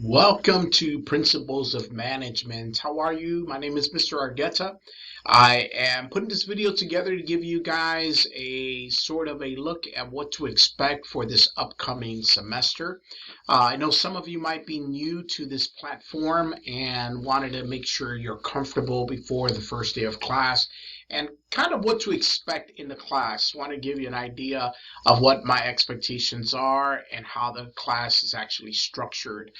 Welcome to Principles of Management. How are you? My name is Mr. Argueta. I am putting this video together to give you guys a sort of a look at what to expect for this upcoming semester. I know some of you might be new to this platform and wanted to make sure you're comfortable before the first day of class and kind of what to expect in the class. I want to give you an idea of what my expectations are and how the class is actually structured.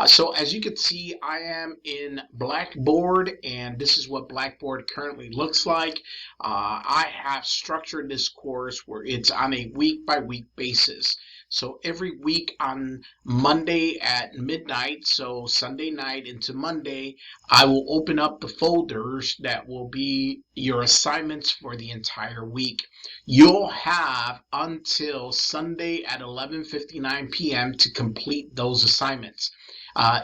So as you can see, I am in Blackboard, and this is what Blackboard currently looks like. I have structured this course where it's on a week-by-week basis. So every week on Monday at midnight, so Sunday night into Monday, I will open up the folders that will be your assignments for the entire week. You'll have until Sunday at 11:59 p.m. to complete those assignments.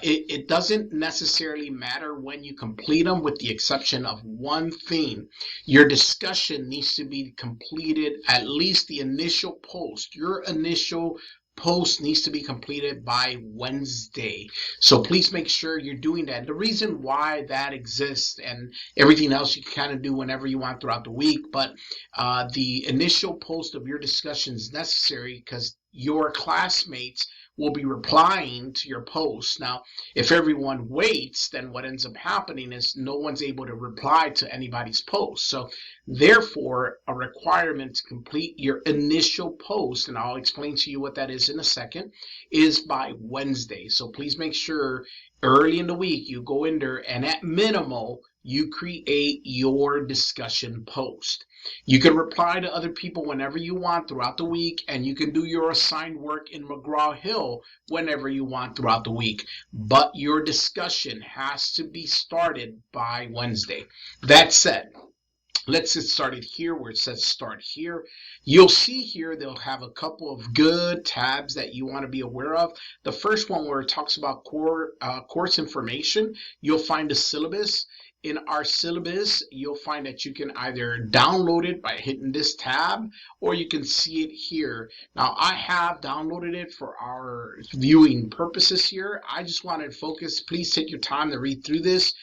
It doesn't necessarily matter when you complete them, with the exception of one thing. Your discussion needs to be completed, at least the initial post. Your initial post needs to be completed by Wednesday. So please make sure you're doing that. The reason why that exists, and everything else you can kind of do whenever you want throughout the week, but the initial post of your discussion is necessary because your classmates will be replying to your post. Now, if everyone waits, then what ends up happening is no one's able to reply to anybody's post. So therefore, a requirement to complete your initial post, and I'll explain to you what that is in a second, is by Wednesday. So please make sure early in the week you go in there and at minimal you create your discussion post. You can reply to other people whenever you want throughout the week, and you can do your assigned work in McGraw-Hill whenever you want throughout the week. But your discussion has to be started by Wednesday. That said, let's get started here where it says start here. You'll see here they'll have a couple of good tabs that you want to be aware of. The first one where it talks about course information, you'll find the syllabus. In our syllabus, you'll find that you can either download it by hitting this tab, or you can see it here. Now, I have downloaded it for our viewing purposes here. I just wanted to focus. Please take your time to read through this.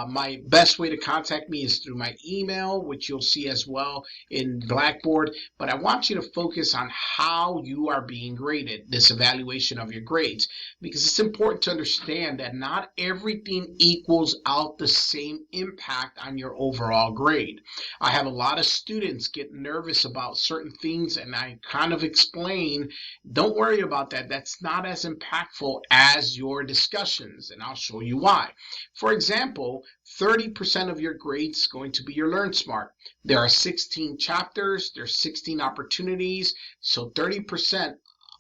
My best way to contact me is through my email, which you'll see as well in Blackboard. But I want you to focus on how you are being graded, this evaluation of your grades, because it's important to understand that not everything equals out the same impact on your overall grade. I have a lot of students get nervous about certain things, and I kind of explain, don't worry about that. That's not as impactful as your discussions, and I'll show you why. For example, 30% of your grade is going to be your Learn Smart. There are 16 chapters, there's 16 opportunities, so 30%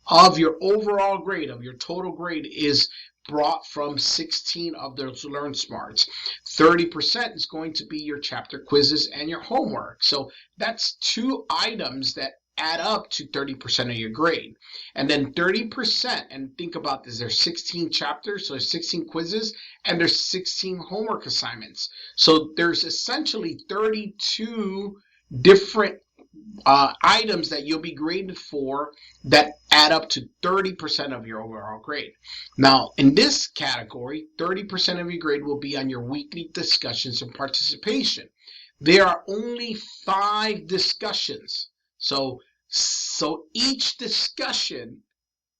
of your overall grade, of your total grade, is brought from 16 of those Learn Smarts. 30% is going to be your chapter quizzes and your homework. So that's two items that add up to 30% of your grade. And then 30%, and think about this, there's 16 chapters, so there's 16 quizzes, and there's 16 homework assignments. So there's essentially 32 different items that you'll be graded for that add up to 30% of your overall grade. Now, in this category, 30% of your grade will be on your weekly discussions and participation. There are only 5 discussions. So each discussion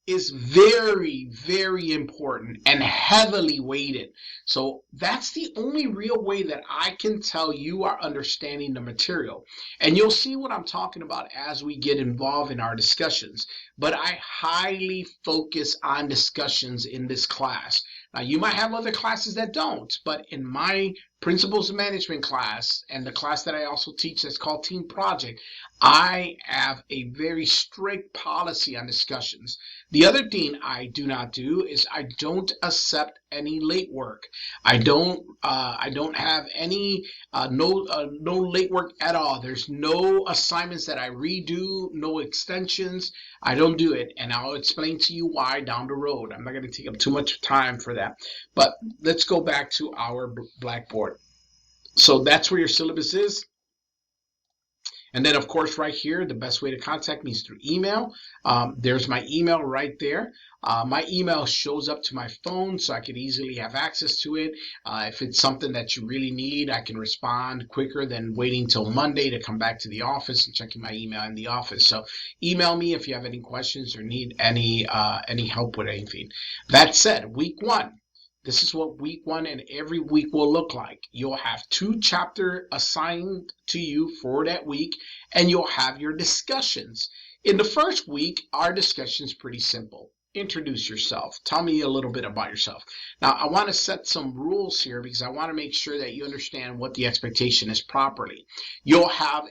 is very, very important and heavily weighted. So that's the only real way that I can tell you are understanding the material. And you'll see what I'm talking about as we get involved in our discussions. But I highly focus on discussions in this class. Now, you might have other classes that don't, but in my Principles of Management class, and the class that I also teach that's called Team Project, I have a very strict policy on discussions. The other thing I do not do is I don't accept any late work. I don't have any no late work at all. There's no assignments that I redo, no extensions. I don't do it, and I'll explain to you why down the road. I'm not going to take up too much time for that. But let's go back to our Blackboard. So that's where your syllabus is. And then, of course, right here, the best way to contact me is through email. There's my email right there. My email shows up to my phone, so I can easily have access to it. If it's something that you really need, I can respond quicker than waiting till Monday to come back to the office and checking my email in the office. So email me if you have any questions or need any help with anything. That said, week one. This is what week one and every week will look like. You'll have 2 chapters assigned to you for that week, and you'll have your discussions. In the first week, our discussion is pretty simple. Introduce yourself. Tell me a little bit about yourself. Now, I want to set some rules here because I want to make sure that you understand what the expectation is properly. You'll have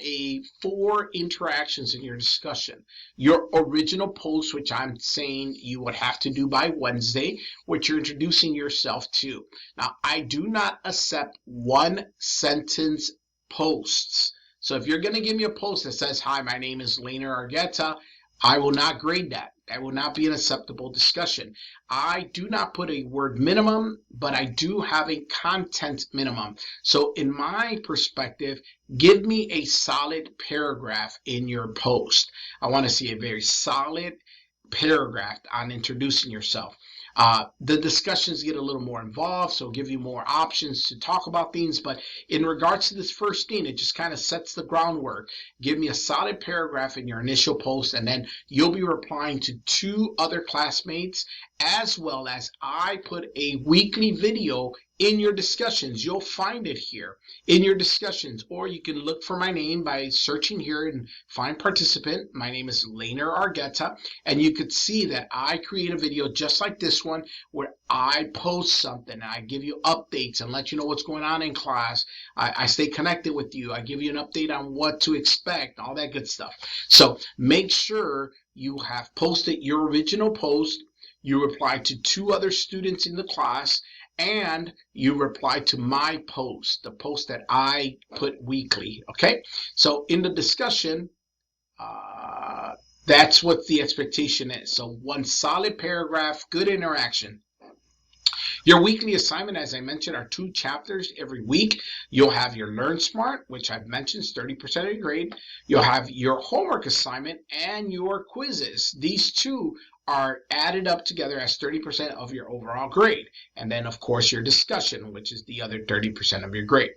4 interactions in your discussion. Your original post, which I'm saying you would have to do by Wednesday, which you're introducing yourself to. Now, I do not accept 1-sentence posts. So if you're going to give me a post that says, "Hi, my name is Lainer Argueta," I will not grade that. That will not be an acceptable discussion. I do not put a word minimum, but I do have a content minimum. So in my perspective, give me a solid paragraph in your post. I want to see a very solid paragraph on introducing yourself. The discussions get a little more involved, so give you more options to talk about things. But in regards to this first thing, it just kind of sets the groundwork. Give me a solid paragraph in your initial post, and then you'll be replying to 2 other classmates, as well as I put a weekly video in your discussions. You'll find it here in your discussions, or you can look for my name by searching here and find participant. My name is Lainer Argueta, and you could see that I create a video just like this one where I post something. I give you updates and let you know what's going on in class. I stay connected with you. I give you an update on what to expect, all that good stuff. So make sure you have posted your original post. You reply to 2 other students in the class, and you reply to my post, the post that I put weekly. Okay, so in the discussion, that's what the expectation is. So 1 solid paragraph, good interaction. Your weekly assignment, as I mentioned, are 2 chapters every week. You'll have your Learn Smart, which I've mentioned is 30% of your grade. You'll have your homework assignment and your quizzes. These 2 are added up together as 30% of your overall grade. And then, of course, your discussion, which is the other 30% of your grade.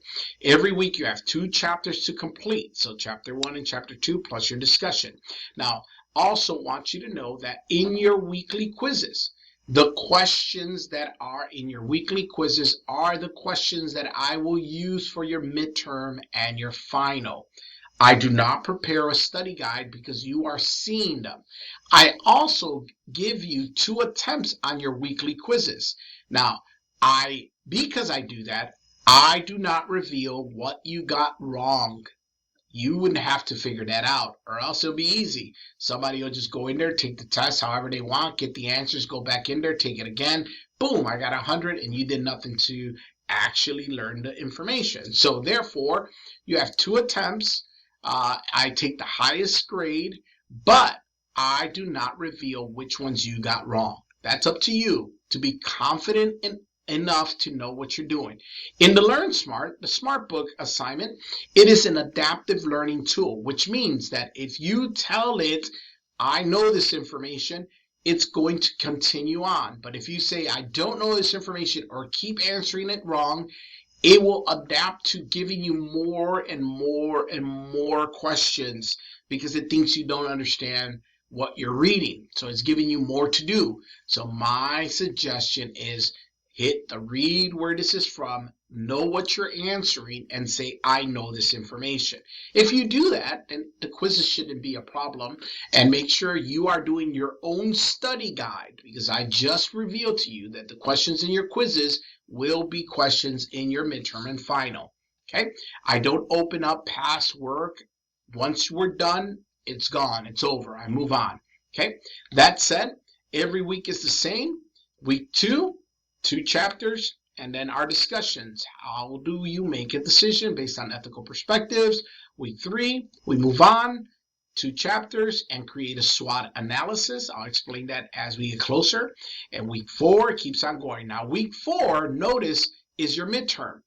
Every week you have 2 chapters to complete. So chapter 1 and chapter 2 plus your discussion. Now, also want you to know that in your weekly quizzes, the questions that are in your weekly quizzes are the questions that I will use for your midterm and your final. I do not prepare a study guide because you are seeing them. I also give you 2 attempts on your weekly quizzes. Now, because I do that, I do not reveal what you got wrong. You wouldn't have to figure that out, or else it'll be easy. Somebody will just go in there, take the test however they want, get the answers, go back in there, take it again. Boom, I got 100, and you did nothing to actually learn the information. So therefore, you have 2 attempts. I take the highest grade, but I do not reveal which ones you got wrong. That's up to you to be confident enough to know what you're doing. In the Learn Smart, the Smart Book assignment, it is an adaptive learning tool, which means that if you tell it, "I know this information," it's going to continue on. But if you say, "I don't know this information," or keep answering it wrong, it will adapt to giving you more and more and more questions because it thinks you don't understand what you're reading. So it's giving you more to do. So my suggestion is hit the read where this is from, know what you're answering, and say, "I know this information." If you do that, then the quizzes shouldn't be a problem. And make sure you are doing your own study guide, because I just revealed to you that the questions in your quizzes will be questions in your midterm and final. Okay? I don't open up past work. Once we're done, it's gone. It's over. I move on. Okay? That said, every week is the same. Week 2, 2 chapters, and then our discussions. How do you make a decision based on ethical perspectives? Week 3, we move on, 2 chapters, and create a SWOT analysis. I'll explain that as we get closer. And week 4, it keeps on going. Now, week 4, notice, is your midterm.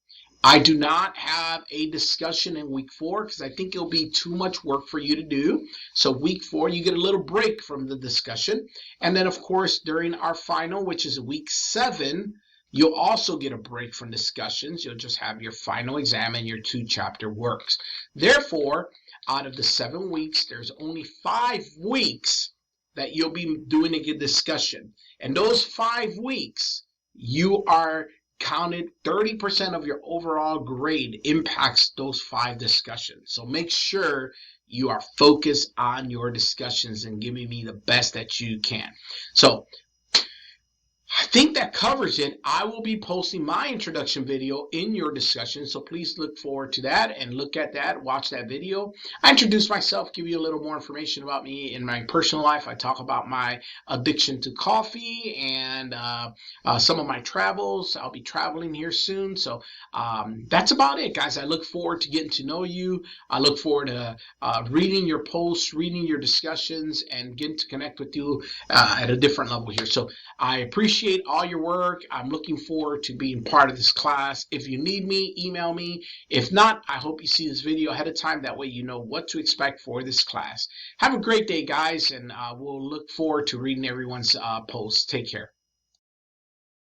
I do not have a discussion in week 4 because I think it'll be too much work for you to do. So week 4, you get a little break from the discussion. And then, of course, during our final, which is week 7, you'll also get a break from discussions. You'll just have your final exam and your 2-chapter works. Therefore, out of the 7 weeks, there's only 5 weeks that you'll be doing a good discussion. And those 5 weeks, you are counted 30% of your overall grade impacts those 5 discussions. So make sure you are focused on your discussions and giving me the best that you can. So I think that covers it. I will be posting my introduction video in your discussion, so please look forward to that and look at that, watch that video. I introduce myself, give you a little more information about me in my personal life. I talk about my addiction to coffee and some of my travels. I'll be traveling here soon, so that's about it, guys. I look forward to getting to know you. I look forward to reading your posts, reading your discussions, and getting to connect with you at a different level here. So I appreciate all your work. I'm looking forward to being part of this class. If you need me, email me. If not, I hope you see this video ahead of time. That way you know what to expect for this class. Have a great day, guys, and we'll look forward to reading everyone's posts. Take care.